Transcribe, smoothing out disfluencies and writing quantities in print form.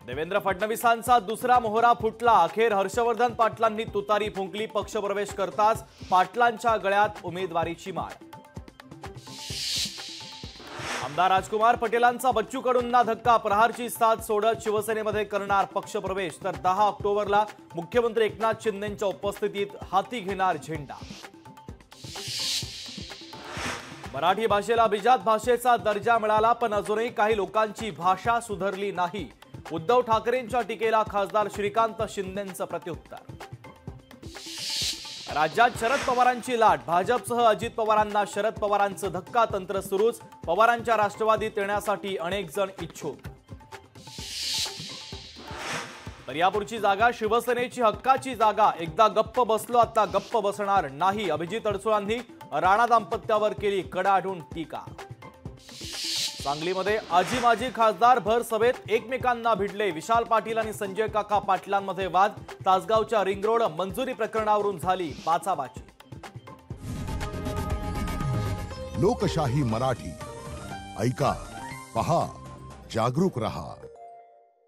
देवेंद्र फडणवीसांचा दुसरा मोहरा फुटला। अखेर हर्षवर्धन पाटलांनी तुतारी फुंकली। पक्षप्रवेश करताच पाटलांच्या गळ्यात उमेदवारीची माळ। आमदार राजकुमार पटेलांचा बच्चू कडूंना धक्का। प्रहारची साथ सोडत शिवसेनेमध्ये करणार पक्षप्रवेश। तर 10 ऑक्टोबरला मुख्यमंत्री एकनाथ शिंदेंच्या उपस्थितीत हाती घेणार झेंडा। मराठी भाषेला अभिजात भाषेचा दर्जा मिळाला, पण अजूनही काही लोकांची भाषा सुधारली नाही। उद्धव ठाकरेंच्या टीकेला खासदार श्रीकांत शिंदेंचं प्रत्युत्तर। राज्यात शरद पवारांची लाट। भाजपसह अजित पवारांना शरद पवारांचं धक्का तंत्र सुरूच। पवारांच्या राष्ट्रवादीत येण्यासाठी अनेक जण इच्छुक। दर्यापूरची जागा शिवसेनेची हक्काची जागा। एकदा गप्प बसलो, आता गप्प बसणार नाही। अभिजित अडसुळांनी राणा दाम्पत्यावर केली कडाडून टीका। सांगलीमध्ये आजी माजी खासदार भर सभेत एकमेकांना भिडले। विशाल पाटील आणि संजय काका पाटलांमध्ये वाद। तासगावच्या रिंग रोड मंजुरी प्रकरणावरून झाली बाचाबाची। लोकशाही मराठी ऐका, पहा, जागरूक रहा।